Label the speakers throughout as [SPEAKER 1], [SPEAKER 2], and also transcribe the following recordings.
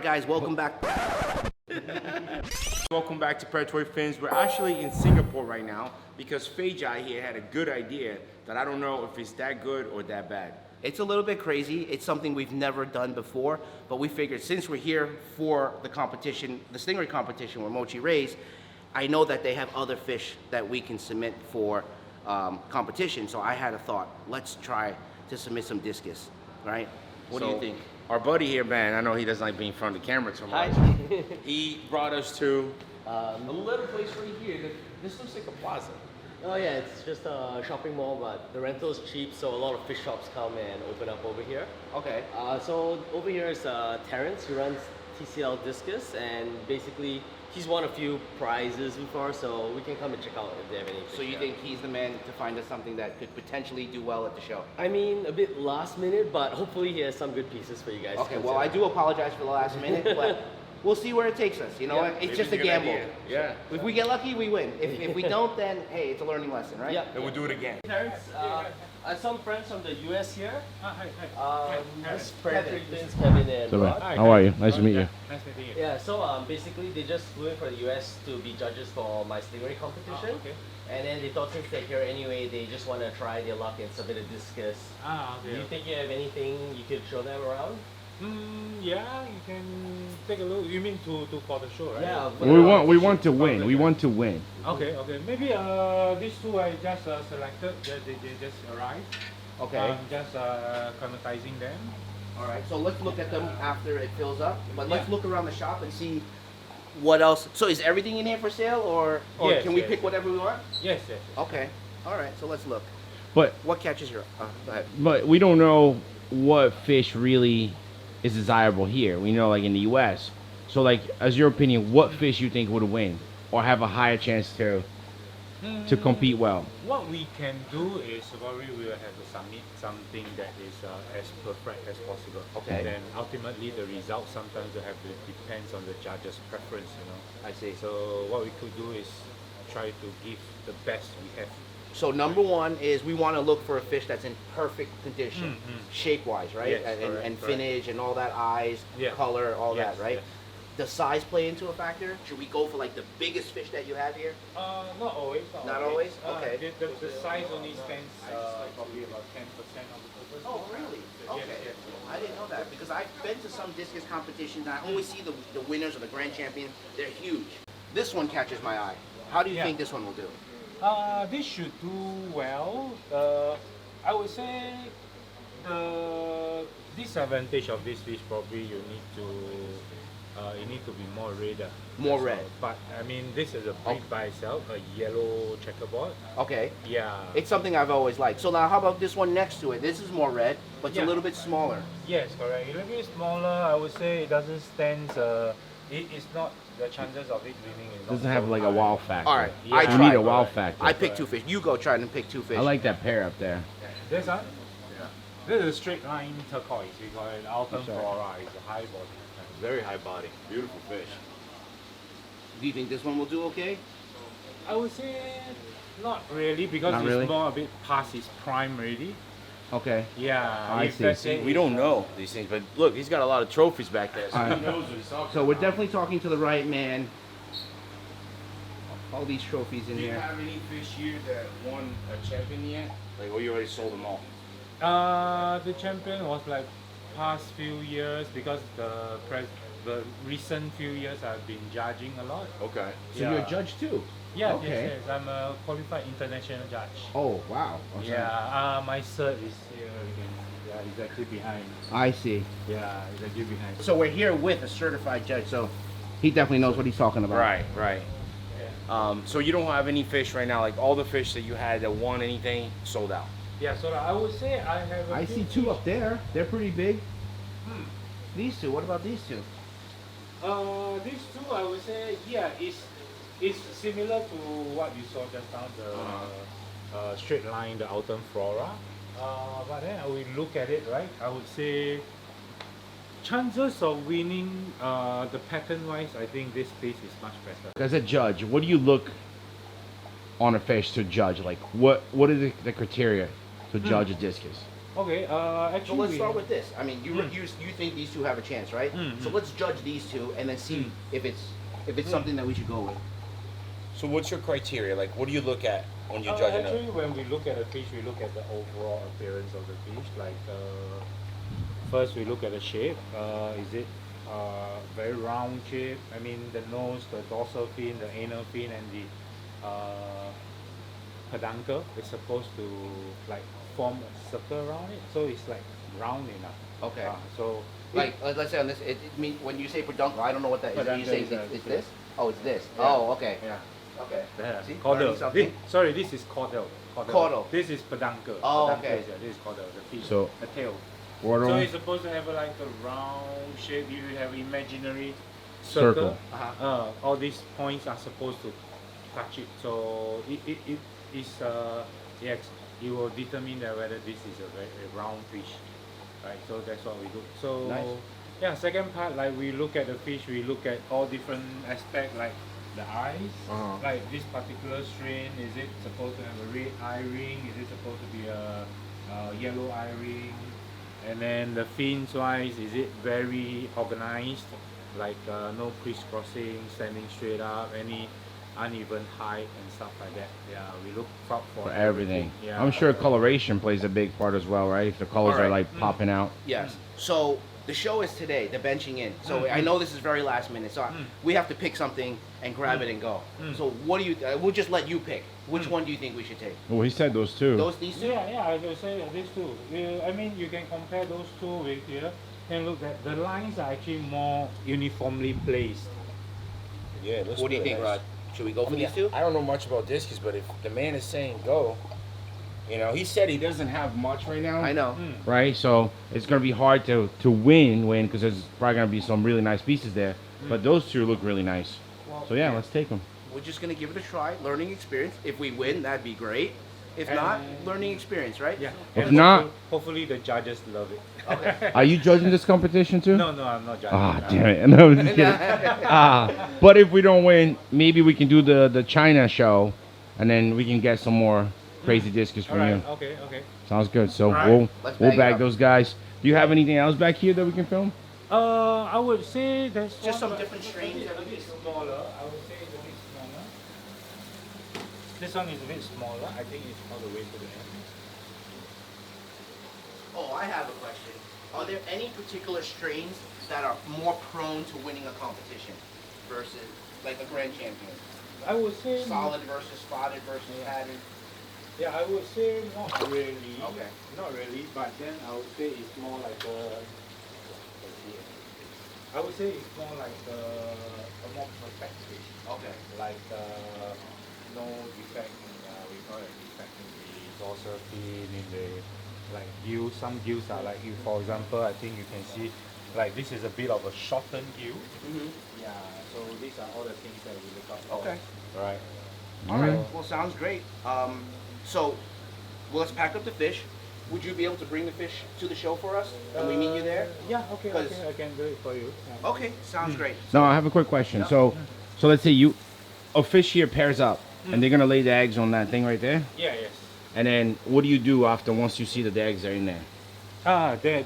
[SPEAKER 1] Guys, welcome back.
[SPEAKER 2] Welcome back to Predatory Fins. We're actually in Singapore right now because Feijai here had a good idea that I don't know if it's that good or that bad.
[SPEAKER 1] It's a little bit crazy. It's something we've never done before, but we figured since we're here for the competition, the stingray competition where Mochi raised, I know that they have other fish that we can submit for competition. So I had a thought, let's try to submit some discus, right? What do you think?
[SPEAKER 2] Our buddy here, man, I know he doesn't like being in front of the camera too much. He brought us to a little place right here. This looks like a plaza.
[SPEAKER 3] Oh yeah, it's just a shopping mall, but the rental is cheap, so a lot of fish shops come and open up over here.
[SPEAKER 1] Okay.
[SPEAKER 3] So over here is Terrence, who runs TCL Discus, and basically he's won a few prizes before, so we can come and check out if they have any fish.
[SPEAKER 1] So you think he's the man to find us something that could potentially do well at the show?
[SPEAKER 3] I mean, a bit last minute, but hopefully he has some good pieces for you guys.
[SPEAKER 1] Okay, well I do apologize for the last minute, but we'll see where it takes us. You know,
[SPEAKER 3] Yeah,
[SPEAKER 1] it's just a gamble.
[SPEAKER 2] Yeah.
[SPEAKER 1] If we get lucky, we win. If we don't, then hey, it's a learning lesson, right?
[SPEAKER 3] Yeah.
[SPEAKER 2] Then we'll do it again.
[SPEAKER 3] Terrence, some friends from the US here. This Predatory Fins, Kevin and Rod.
[SPEAKER 4] How are you? Nice to meet you.
[SPEAKER 5] Nice meeting you.
[SPEAKER 3] Yeah, so basically they just flew in for the US to be judges for my stingray competition.
[SPEAKER 5] Okay.
[SPEAKER 3] And then they thought since they're here anyway, they just want to try their luck and submit a discus.
[SPEAKER 5] Okay.
[SPEAKER 3] Do you think you have anything you could show them around?
[SPEAKER 5] Yeah, you can take a look. You mean to for the show, right?
[SPEAKER 3] Yeah.
[SPEAKER 4] We want to win. We want to win.
[SPEAKER 5] Okay. Maybe these two I just selected. They just arrived.
[SPEAKER 1] Okay.
[SPEAKER 5] I'm just climatizing them.
[SPEAKER 1] All right. So let's look at them after it fills up. But let's
[SPEAKER 5] Yeah.
[SPEAKER 1] look around the shop and see what else. So is everything in here for sale, or
[SPEAKER 5] Yes,
[SPEAKER 1] can we
[SPEAKER 5] yes.
[SPEAKER 1] pick whatever we want?
[SPEAKER 5] Yes.
[SPEAKER 1] Okay. All right. So let's look.
[SPEAKER 4] But
[SPEAKER 1] What catches your? Go ahead.
[SPEAKER 4] we don't know what fish really is desirable here. We know like in the U.S. So like, as your opinion, what fish you think would win or have a higher chance to compete well?
[SPEAKER 5] What we can do is probably we will have to submit something that is as perfect as possible.
[SPEAKER 1] Okay.
[SPEAKER 5] And then ultimately the result sometimes will have to depends on the judge's preference. You know.
[SPEAKER 1] I see.
[SPEAKER 5] So what we could do is try to give the best we have.
[SPEAKER 1] So number one is we want to look for a fish that's in perfect condition, shape-wise, right?
[SPEAKER 5] Yes,
[SPEAKER 1] and
[SPEAKER 5] correct,
[SPEAKER 1] and
[SPEAKER 5] correct.
[SPEAKER 1] finish and all that, eyes,
[SPEAKER 5] Yeah.
[SPEAKER 1] color, all
[SPEAKER 5] Yes,
[SPEAKER 1] that, right?
[SPEAKER 5] yes.
[SPEAKER 1] Does size play into a factor? Should we go for like the biggest fish that you have here?
[SPEAKER 5] Not always.
[SPEAKER 1] Not always? Okay.
[SPEAKER 5] The size only stands probably about 10% of the total.
[SPEAKER 1] Oh, really?
[SPEAKER 5] Yes,
[SPEAKER 1] Okay.
[SPEAKER 5] yes.
[SPEAKER 1] I didn't know that because I've been to some discus competitions and I always see the winners or the grand champion. They're huge. This one catches my eye. How do you
[SPEAKER 5] Yeah.
[SPEAKER 1] think this one will do?
[SPEAKER 5] This should do well. I would say the disadvantage of this fish probably you need to be more redder.
[SPEAKER 1] More
[SPEAKER 5] So,
[SPEAKER 1] red.
[SPEAKER 5] But I mean, this is a breed by itself, a yellow checkerboard.
[SPEAKER 1] Okay.
[SPEAKER 5] Yeah.
[SPEAKER 1] It's something I've always liked. So now how about this one next to it? This is more red, but it's a
[SPEAKER 5] Yeah.
[SPEAKER 1] little bit smaller.
[SPEAKER 5] Yes, correct. A little bit smaller. I would say it doesn't stand. It is not the chances of it winning. Is not
[SPEAKER 4] Doesn't have
[SPEAKER 5] so
[SPEAKER 4] like a
[SPEAKER 5] high.
[SPEAKER 4] wow factor.
[SPEAKER 1] All right.
[SPEAKER 5] Yeah.
[SPEAKER 1] I
[SPEAKER 4] We
[SPEAKER 1] tried.
[SPEAKER 4] need a wow factor.
[SPEAKER 1] I picked two fish. You go try and pick two fish.
[SPEAKER 4] I like that pair up there.
[SPEAKER 5] This one? Yeah. This is a straight line turquoise. We call it Alton
[SPEAKER 4] Sorry.
[SPEAKER 5] Flora. It's a high body.
[SPEAKER 2] Very high body. Beautiful fish.
[SPEAKER 1] Do you think this one will do okay?
[SPEAKER 5] I would say not really because
[SPEAKER 4] Not
[SPEAKER 5] it's
[SPEAKER 4] really?
[SPEAKER 5] more a bit past its prime already.
[SPEAKER 4] Okay.
[SPEAKER 5] Yeah.
[SPEAKER 4] I
[SPEAKER 5] if
[SPEAKER 4] see.
[SPEAKER 5] let's say
[SPEAKER 2] We don't know these things, but look, he's got a lot of trophies back there, so
[SPEAKER 4] All right.
[SPEAKER 2] he knows what he's talking
[SPEAKER 1] So we're
[SPEAKER 2] about.
[SPEAKER 1] definitely talking to the right man. All these trophies in
[SPEAKER 2] Do you
[SPEAKER 1] here.
[SPEAKER 2] have any fish here that won a champion yet? Like, well, you already sold them all.
[SPEAKER 5] The champion was like past few years because the recent few years I've been judging a lot.
[SPEAKER 2] Okay.
[SPEAKER 4] So you're a judge too?
[SPEAKER 5] Yeah,
[SPEAKER 4] Okay.
[SPEAKER 5] yes. I'm a qualified international judge.
[SPEAKER 4] Oh wow. Okay.
[SPEAKER 5] Yeah, my cert is here. Yeah, it's actually behind.
[SPEAKER 4] I see.
[SPEAKER 5] Yeah, it's actually behind.
[SPEAKER 1] So we're here with a certified judge, so he definitely knows what he's talking about.
[SPEAKER 2] Right. So you don't have any fish right now, like all the fish that you had that won anything sold out.
[SPEAKER 5] Yeah, so I would say I have.
[SPEAKER 4] I see two up there. They're pretty big.
[SPEAKER 1] These two, what about these two?
[SPEAKER 5] These two, I would say, yeah, it's similar to what you saw just now, the straight line, the Alton Flora. But then we look at it, right? I would say chances of winning, the pattern wise, I think this piece is much better.
[SPEAKER 4] As a judge, what do you look on a fish to judge? Like what are the criteria to judge a discus?
[SPEAKER 5] Okay.
[SPEAKER 1] So
[SPEAKER 5] Actually,
[SPEAKER 1] let's start with this. I mean, you think these two have a chance, right?
[SPEAKER 5] Mm,
[SPEAKER 1] So let's judge these two and then see if it's something that we should go with.
[SPEAKER 2] So what's your criteria? Like, what do you look at when you're judging
[SPEAKER 5] actually,
[SPEAKER 2] it?
[SPEAKER 5] when we look at a fish, we look at the overall appearance of the fish. Like, first we look at the shape. Is it very round shape? I mean, the nose, the dorsal fin, the anal fin, and the peduncle is supposed to like form a circle around it, so it's like round enough.
[SPEAKER 1] Okay.
[SPEAKER 5] So
[SPEAKER 1] Like, let's say on this, it mean when you say peduncle, I don't know what that is. Are you
[SPEAKER 5] Peduncle
[SPEAKER 1] saying
[SPEAKER 5] is,
[SPEAKER 1] it's this? Oh, it's this.
[SPEAKER 5] Yeah.
[SPEAKER 1] Oh, okay.
[SPEAKER 5] yeah.
[SPEAKER 1] Okay.
[SPEAKER 5] Yeah,
[SPEAKER 1] See,
[SPEAKER 5] caudal.
[SPEAKER 1] learning something.
[SPEAKER 5] Sorry, this is caudal.
[SPEAKER 1] Caudal.
[SPEAKER 5] This is peduncle.
[SPEAKER 1] Oh,
[SPEAKER 5] Peduncle
[SPEAKER 1] okay.
[SPEAKER 5] This is caudal, the fish,
[SPEAKER 4] So-
[SPEAKER 5] the tail.
[SPEAKER 4] What
[SPEAKER 5] So
[SPEAKER 4] are
[SPEAKER 5] it's supposed to have like a round shape. You have imaginary
[SPEAKER 4] Circle.
[SPEAKER 5] circle.
[SPEAKER 1] Uh-huh.
[SPEAKER 5] All these points are supposed to touch it. So it is yes, you will determine that whether this is a round fish, right? So that's what we do. So
[SPEAKER 1] Nice.
[SPEAKER 5] yeah, second part, like we look at the fish, we look at all different aspects, like the eyes. Like this particular strain, is it supposed to have a red eye ring? Is it supposed to be a yellow eye ring? And then the fins wise, is it very organized? Like no crisscrossing, standing straight up, any uneven height and stuff like that. Yeah, we look out
[SPEAKER 4] for everything?
[SPEAKER 5] Yeah.
[SPEAKER 4] I'm sure coloration plays a big part as well, right? If the colors are
[SPEAKER 1] Alright.
[SPEAKER 4] like popping out.
[SPEAKER 1] Yes. So the show is today, the benching in. So I know this is very last minute, so we have to pick something and grab it and go. So what do you? We'll just let you pick. Which one do you think we should take?
[SPEAKER 4] Well, he said those two.
[SPEAKER 1] These two?
[SPEAKER 5] Yeah, I will say these two. I mean, you can compare those two with here. And look at the lines are actually more uniformly placed.
[SPEAKER 2] Yeah, it looks
[SPEAKER 1] What do you
[SPEAKER 2] really
[SPEAKER 1] think,
[SPEAKER 2] nice.
[SPEAKER 1] Rod? Should we go for
[SPEAKER 2] I mean,
[SPEAKER 1] these two?
[SPEAKER 2] I don't know much about discus, but if the man is saying go, you know, he said he doesn't have
[SPEAKER 4] much right now.
[SPEAKER 1] I know.
[SPEAKER 4] Right, so it's gonna be hard to win because there's probably gonna be some really nice pieces there. But those two look really nice. So yeah, let's take them.
[SPEAKER 1] We're just gonna give it a try, learning experience. If we win, that'd be great. If not, learning experience, right?
[SPEAKER 5] Yeah.
[SPEAKER 4] If
[SPEAKER 5] And
[SPEAKER 4] not-
[SPEAKER 5] hopefully the judges love it.
[SPEAKER 1] Okay.
[SPEAKER 4] Are you judging this competition too?
[SPEAKER 5] No, I'm not judging.
[SPEAKER 4] Ah, damn it! No, I'm just kidding. But if we don't win, maybe we can do the China show, and then we can get some more crazy discus
[SPEAKER 5] All
[SPEAKER 4] from
[SPEAKER 5] right.
[SPEAKER 4] you.
[SPEAKER 5] Okay.
[SPEAKER 4] Sounds good. So
[SPEAKER 5] Alright.
[SPEAKER 4] we'll
[SPEAKER 1] Let's
[SPEAKER 4] we'll
[SPEAKER 1] bag it
[SPEAKER 4] bag
[SPEAKER 1] up.
[SPEAKER 4] those guys. Do you have anything else back here that we can film?
[SPEAKER 5] I would say there's
[SPEAKER 1] Just some
[SPEAKER 5] one,
[SPEAKER 1] different strains
[SPEAKER 5] A
[SPEAKER 1] that we
[SPEAKER 5] bit
[SPEAKER 1] can-
[SPEAKER 5] smaller. I would say it's a bit smaller. This one is a bit smaller. I think it's all the way to the end.
[SPEAKER 1] Oh, I have a question. Are there any particular strains that are more prone to winning a competition versus like a grand champion?
[SPEAKER 5] I would say
[SPEAKER 1] Solid versus spotted versus pattern?
[SPEAKER 5] Yeah, I would say not really.
[SPEAKER 1] Okay.
[SPEAKER 5] Not really, but then I would say it's more like a. Let's see. I would say it's more like a more perfect fish.
[SPEAKER 1] Okay.
[SPEAKER 5] Like no defect in we call it defect in the dorsal fin, in the like gills. Some gills are like you. For example, I think you can see like this is a bit of a shortened gill. Yeah. So these are all the things that we look out for.
[SPEAKER 1] Okay.
[SPEAKER 5] Right.
[SPEAKER 1] All right. Well, sounds great. So, well, let's pack up the fish. Would you be able to bring the fish to the show for us? Can we meet you there?
[SPEAKER 5] Yeah. Okay.
[SPEAKER 1] 'Cause-
[SPEAKER 5] Okay. I can do it for you. Yeah.
[SPEAKER 1] Okay, sounds great.
[SPEAKER 4] No, I have a quick question. So let's say a fish here pairs up, and they're gonna lay the eggs on that thing right there.
[SPEAKER 5] Yeah. Yes.
[SPEAKER 4] And then what do you do after once you see that the eggs are in there?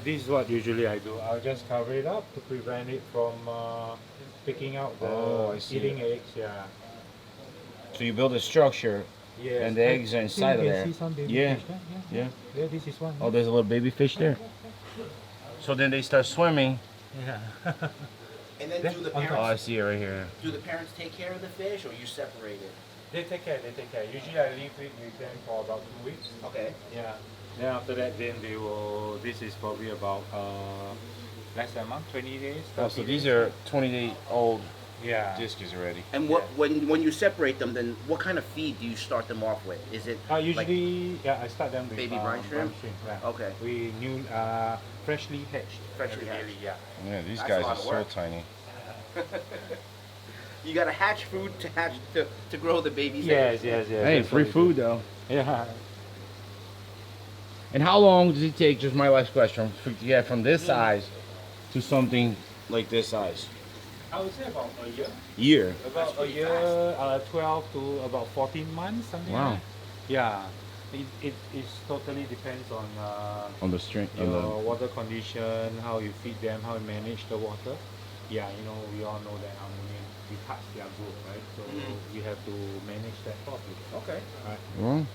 [SPEAKER 5] This is what usually I do. I'll just cover it up to prevent it from picking out the
[SPEAKER 4] Oh, I see.
[SPEAKER 5] eating eggs. Yeah.
[SPEAKER 2] So you build a structure,
[SPEAKER 5] Yes.
[SPEAKER 2] and the eggs are inside of
[SPEAKER 5] you
[SPEAKER 2] there.
[SPEAKER 5] can see some baby
[SPEAKER 4] Yeah.
[SPEAKER 5] fish there.
[SPEAKER 4] Yeah.
[SPEAKER 5] Yeah, this is one.
[SPEAKER 4] Oh, there's a little baby fish there. So then they start swimming.
[SPEAKER 5] Yeah.
[SPEAKER 1] And then do the
[SPEAKER 5] On top.
[SPEAKER 4] Oh, I
[SPEAKER 1] parents
[SPEAKER 4] see it right here.
[SPEAKER 1] do the parents take care of the fish, or you separate it?
[SPEAKER 5] They take care. Usually I leave it with them for about 2 weeks.
[SPEAKER 1] Okay.
[SPEAKER 5] Yeah. Then after that, then they will. This is probably about less than a month, 20 days.
[SPEAKER 2] Oh, so
[SPEAKER 5] 30
[SPEAKER 2] these
[SPEAKER 5] days.
[SPEAKER 2] are 20-day-old
[SPEAKER 5] Yeah.
[SPEAKER 2] discus already.
[SPEAKER 1] And when you separate them, then what kind of feed do you start them off with? Is it
[SPEAKER 5] Usually, yeah, I start them with
[SPEAKER 1] baby brine shrimp?
[SPEAKER 5] Yeah.
[SPEAKER 1] Okay.
[SPEAKER 5] We new freshly hatched.
[SPEAKER 1] Freshly
[SPEAKER 5] every day,
[SPEAKER 1] hatched.
[SPEAKER 5] Yeah.
[SPEAKER 2] Yeah, these
[SPEAKER 1] That's
[SPEAKER 2] guys
[SPEAKER 1] a lot
[SPEAKER 2] are
[SPEAKER 1] of
[SPEAKER 2] so
[SPEAKER 1] work.
[SPEAKER 2] tiny.
[SPEAKER 1] you got to hatch food to grow the babies?
[SPEAKER 5] Yes.
[SPEAKER 4] Hey,
[SPEAKER 5] that's
[SPEAKER 4] free
[SPEAKER 5] what we
[SPEAKER 4] food
[SPEAKER 5] do.
[SPEAKER 4] though.
[SPEAKER 5] Yeah.
[SPEAKER 4] And how long does it take? Just my last question. To get from this size to something like this size.
[SPEAKER 5] I would say about a year.
[SPEAKER 4] Year.
[SPEAKER 5] About a
[SPEAKER 1] pretty
[SPEAKER 5] year, 12 to about 14 months, something
[SPEAKER 4] Wow.
[SPEAKER 5] like that. Yeah. It totally depends
[SPEAKER 4] On the string.
[SPEAKER 5] on the water condition, how you feed them, how you manage the water. Yeah, you know, we all know that ammonium retards their growth, right? So we have to manage that properly.
[SPEAKER 1] Okay.
[SPEAKER 5] Right.
[SPEAKER 4] Well,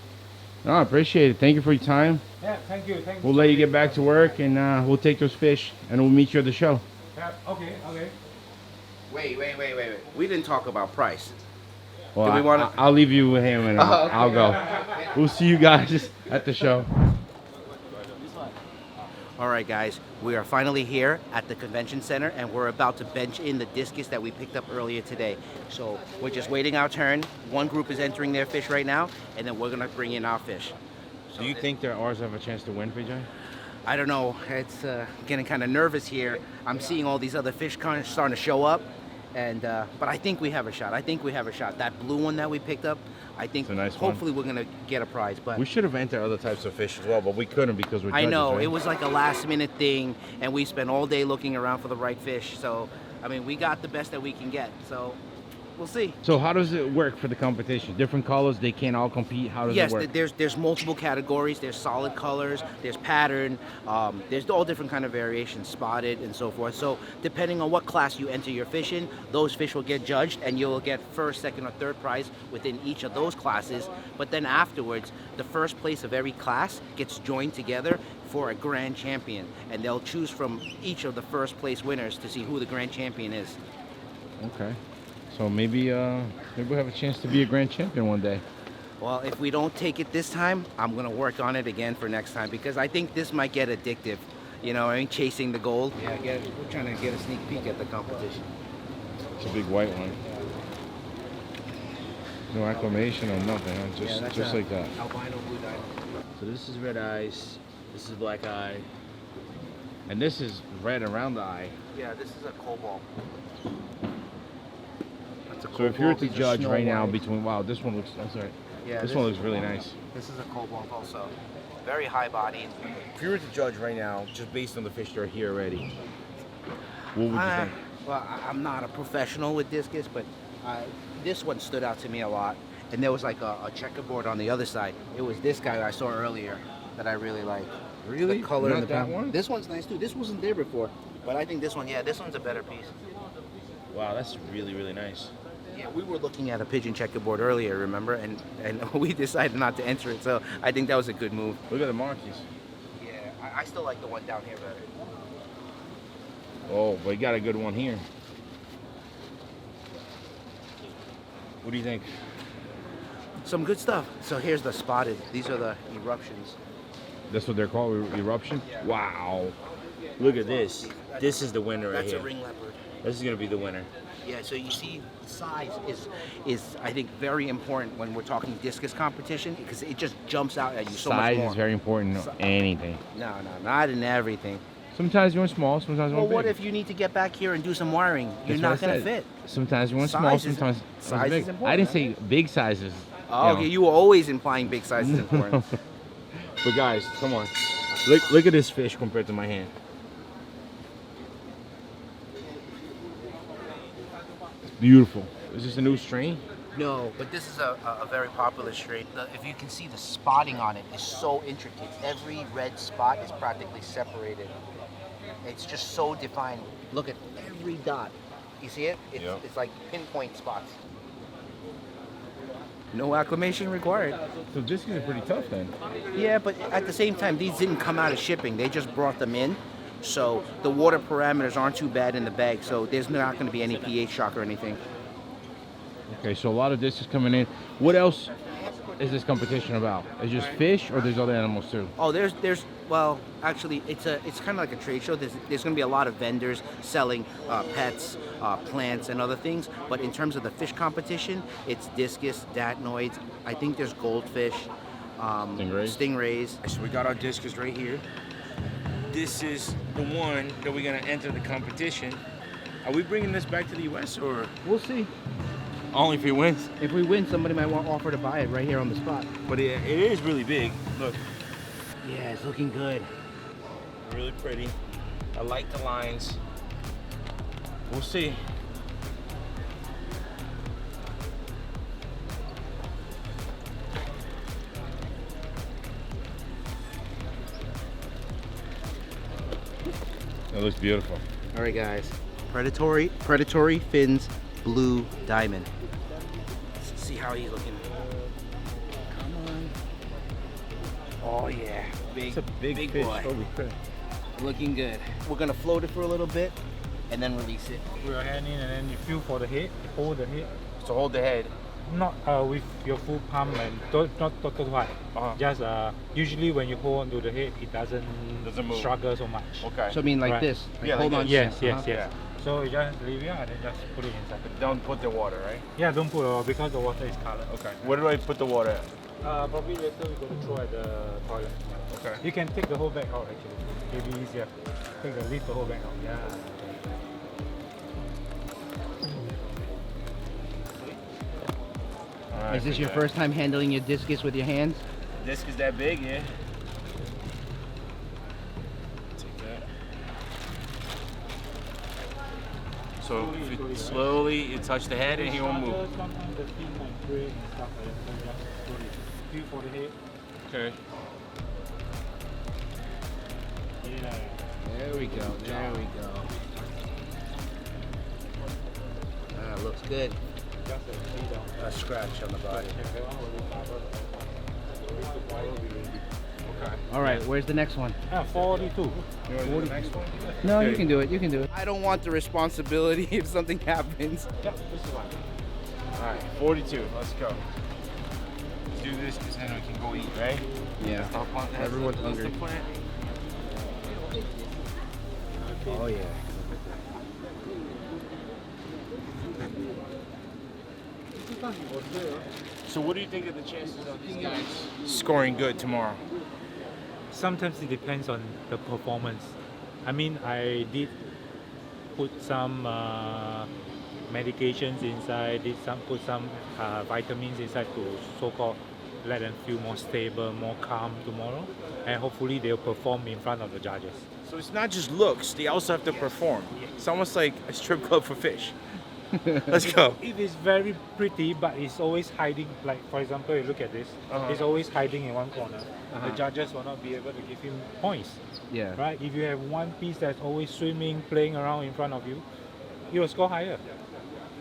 [SPEAKER 4] no, I appreciate it. Thank you for your time.
[SPEAKER 5] Yeah, thank you. Thank you.
[SPEAKER 4] We'll let you get back to work, and we'll take those fish, and we'll meet you at the show.
[SPEAKER 5] Yeah, okay.
[SPEAKER 1] Wait. We didn't talk about price.
[SPEAKER 4] Well,
[SPEAKER 1] Do we wanna-
[SPEAKER 4] I'll leave you with him, and I'll go. We'll see you guys at the show.
[SPEAKER 1] All right, guys, we are finally here at the convention center, and we're about to bench in the discus that we picked up earlier today. So we're just waiting our turn. One group is entering their fish right now, and then we're gonna bring in our fish.
[SPEAKER 4] Do you think that ours have a chance to win, Vijay?
[SPEAKER 1] I don't know. It's getting kind of nervous here. I'm seeing all these other fish kind of starting to show up, and but I think we have a shot. That blue one that we picked up, I think
[SPEAKER 4] It's a nice one.
[SPEAKER 1] hopefully we're gonna get a prize. But
[SPEAKER 4] We should have entered other types of fish as well, but we couldn't because we're
[SPEAKER 1] I
[SPEAKER 4] judges,
[SPEAKER 1] know
[SPEAKER 4] right?
[SPEAKER 1] it was like a last minute thing, and we spent all day looking around for the right fish. So I mean, we got the best that we can get. So we'll see.
[SPEAKER 4] So how does it work for the competition? Different colors, they can't all compete. How does
[SPEAKER 1] Yes,
[SPEAKER 4] it work?
[SPEAKER 1] there's multiple categories. There's solid colors, there's pattern, there's all different kind of variations, spotted and so forth. So depending on what class you enter your fish in, those fish will get judged, and you'll get first, second, or third prize within each of those classes. But then afterwards, the first place of every class gets joined together for a grand champion, and they'll choose from each of the first place winners to see who the grand champion is.
[SPEAKER 4] Okay. So maybe we'll have a chance to be a grand champion one day.
[SPEAKER 1] Well, if we don't take it this time, I'm gonna work on it again for next time, because I think this might get addictive. You know, I mean, chasing the gold. Yeah, we're trying to get a sneak peek at the competition.
[SPEAKER 4] It's a big white one. No acclamation or nothing, huh? Just like that.
[SPEAKER 1] Albino blue dye.
[SPEAKER 3] So this is red eyes. This is black eye.
[SPEAKER 4] And this is red around the eye.
[SPEAKER 1] Yeah, this is a cobalt. That's a
[SPEAKER 4] So if you were
[SPEAKER 1] cobalt.
[SPEAKER 4] to
[SPEAKER 1] These are
[SPEAKER 4] judge
[SPEAKER 1] snow
[SPEAKER 4] right now
[SPEAKER 1] white.
[SPEAKER 4] between, wow, this one looks, I'm sorry.
[SPEAKER 1] Yeah,
[SPEAKER 4] this one looks really nice.
[SPEAKER 1] This is a cobalt also. Very high body.
[SPEAKER 4] If you were to judge right now, just based on the fish that are here already, what would you think?
[SPEAKER 1] Well, I'm not a professional with discus, but this one stood out to me a lot. And there was like a checkerboard on the other side. It was this guy I saw earlier that I really like.
[SPEAKER 4] Really?
[SPEAKER 1] The color
[SPEAKER 4] Not
[SPEAKER 1] and the
[SPEAKER 4] that
[SPEAKER 1] pattern.
[SPEAKER 4] one?
[SPEAKER 1] This one's nice too. This wasn't there before, but I think this one, yeah, this one's a better piece.
[SPEAKER 4] Wow, that's really, really nice.
[SPEAKER 1] Yeah, we were looking at a pigeon checkerboard earlier, remember? And we decided not to enter it, so I think that was a good move.
[SPEAKER 4] Look at the markings.
[SPEAKER 1] Yeah, I still like the one down here better.
[SPEAKER 4] Oh, but you got a good one here. What do you think?
[SPEAKER 1] Some good stuff. So here's the spotted. These are the eruptions.
[SPEAKER 4] That's what they're called, eruption? Wow. Look at this. This is the winner right
[SPEAKER 1] That's
[SPEAKER 4] here.
[SPEAKER 1] a ring leopard.
[SPEAKER 4] This is gonna be the winner.
[SPEAKER 1] Yeah, so you see, size is I think very important when we're talking discus competition, because it just jumps out at you so much
[SPEAKER 4] Size
[SPEAKER 1] more.
[SPEAKER 4] is very important in anything.
[SPEAKER 1] No, not in everything.
[SPEAKER 4] Sometimes you want small, sometimes you
[SPEAKER 1] Well,
[SPEAKER 4] want
[SPEAKER 1] what
[SPEAKER 4] big.
[SPEAKER 1] if you need to get back here and do some wiring? You're
[SPEAKER 4] That's
[SPEAKER 1] not
[SPEAKER 4] what I
[SPEAKER 1] gonna
[SPEAKER 4] said.
[SPEAKER 1] fit.
[SPEAKER 4] Sometimes you want small,
[SPEAKER 1] Size is-
[SPEAKER 4] sometimes
[SPEAKER 1] size
[SPEAKER 4] big.
[SPEAKER 1] is important,
[SPEAKER 4] I didn't
[SPEAKER 1] right?
[SPEAKER 4] say big sizes.
[SPEAKER 1] Oh, okay, you were always implying big size is important.
[SPEAKER 4] But guys, come on. Look at this fish compared to my hand. It's beautiful. Is this a new strain?
[SPEAKER 1] No, but this is a very popular strain. If you can see, the spotting on it is so intricate. Every red spot is practically separated. It's just so defined. Look at every dot. You see it? It's like pinpoint spots. No acclimation required.
[SPEAKER 4] So this is pretty tough then.
[SPEAKER 1] Yeah, but at the same time, these didn't come out of shipping. They just brought them in. So the water parameters aren't too bad in the bag. So there's not going to be any pH shock or anything.
[SPEAKER 4] Okay, so a lot of this is coming in. What else is this competition about? Is it just fish or there's other animals too?
[SPEAKER 1] Oh, well, actually, it's kind of like a trade show. There's going to be a lot of vendors selling pets, plants, and other things. But in terms of the fish competition, it's discus, datnoids. I think there's goldfish, stingrays.
[SPEAKER 2] So we got our discus right here. This is the one that we're gonna enter the competition. Are we bringing this back to the U.S. or
[SPEAKER 1] We'll see.
[SPEAKER 2] only if he wins?
[SPEAKER 1] If we win, somebody might want to offer to buy it right here on the spot.
[SPEAKER 2] But it is really big. Look,
[SPEAKER 1] Yeah, it's looking good.
[SPEAKER 2] really pretty. I like the lines. We'll see. It looks beautiful.
[SPEAKER 1] All right, guys. Predatory Fins Blue Diamond. Let's see how he's looking. Come on. Oh yeah, big,
[SPEAKER 5] It's a big fish.
[SPEAKER 1] boy.
[SPEAKER 5] Holy crap.
[SPEAKER 1] Looking good. We're gonna float it for a little bit and then release it.
[SPEAKER 5] Put your hand in and then you feel for the head. Hold the head.
[SPEAKER 2] So hold the head.
[SPEAKER 5] Not with your full palm and not too hard. Just usually when you hold onto the head, it doesn't
[SPEAKER 2] move.
[SPEAKER 5] struggle so much.
[SPEAKER 2] Okay.
[SPEAKER 1] So I mean like
[SPEAKER 5] Right.
[SPEAKER 1] this. Like
[SPEAKER 2] Yeah,
[SPEAKER 1] hold
[SPEAKER 2] like
[SPEAKER 1] on.
[SPEAKER 2] this.
[SPEAKER 5] Yes,
[SPEAKER 1] to-
[SPEAKER 5] yes,
[SPEAKER 1] uh-huh.
[SPEAKER 5] yes. So you just leave it and then just put it inside.
[SPEAKER 2] Don't put the water, right?
[SPEAKER 5] Yeah, don't put because the water is colored.
[SPEAKER 2] Okay. Where do I put the water at?
[SPEAKER 5] Probably later we're going to throw at the toilet.
[SPEAKER 2] Okay.
[SPEAKER 5] You can take the whole bag out actually. Maybe easier. Leave the whole bag out. Yeah.
[SPEAKER 2] All right,
[SPEAKER 1] Is this
[SPEAKER 2] big
[SPEAKER 1] your
[SPEAKER 2] guy.
[SPEAKER 1] first time handling your discus with your hands?
[SPEAKER 2] Disc is that big, yeah? Take that. So if you slowly you touch the head and he won't move.
[SPEAKER 5] Sometimes the fin might break and stuff like that. So you just put it. Feel for the head.
[SPEAKER 2] Okay.
[SPEAKER 5] Yeah.
[SPEAKER 1] There we go. There we go. Ah, looks good.
[SPEAKER 5] Just a feed down.
[SPEAKER 1] A scratch on the body.
[SPEAKER 5] That one will be covered.
[SPEAKER 1] All right, where's the next one?
[SPEAKER 5] 42.
[SPEAKER 2] You want to do the next one?
[SPEAKER 1] No,
[SPEAKER 2] Okay.
[SPEAKER 1] you can do it. You can do it. I don't want the responsibility if something happens.
[SPEAKER 5] Yeah, this is one.
[SPEAKER 2] All right, 42. Let's go. Let's do this because then we can go eat, right?
[SPEAKER 1] Yeah. Everyone's hungry. Oh yeah.
[SPEAKER 2] So what do you think of the chances of these guys scoring good tomorrow?
[SPEAKER 5] Sometimes it depends on the performance. I mean, I did put some medications inside, put some vitamins inside to so-called let them feel more stable, more calm tomorrow, and hopefully they'll perform in front of the judges.
[SPEAKER 2] So it's not just looks, they also have to perform. It's almost like a strip club for fish. Let's go.
[SPEAKER 5] It is very pretty, but it's always hiding. Like for example, you look at this. It's always hiding in one corner. The judges will not be able to give him points,
[SPEAKER 1] Yeah.
[SPEAKER 5] right? If you have one piece that's always swimming, playing around in front of you, you will score higher.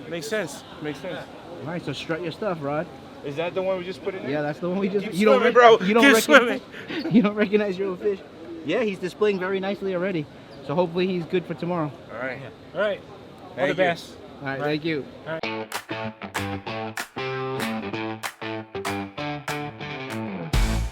[SPEAKER 2] Makes sense. Makes sense.
[SPEAKER 1] All right, so strut your stuff, Rod.
[SPEAKER 2] Is that the one we just put in there?
[SPEAKER 1] Yeah, that's the one we just.
[SPEAKER 2] Keep
[SPEAKER 1] You don't,
[SPEAKER 2] swimming, bro.
[SPEAKER 1] You don't
[SPEAKER 2] Keep
[SPEAKER 1] recognize.
[SPEAKER 2] swimming.
[SPEAKER 1] You don't recognize your own fish. Yeah, he's displaying very nicely already. So hopefully he's good for tomorrow.
[SPEAKER 2] All right.
[SPEAKER 5] All right. All
[SPEAKER 2] Thank
[SPEAKER 5] the
[SPEAKER 2] you.
[SPEAKER 5] best.
[SPEAKER 1] All right, thank you.
[SPEAKER 5] All right.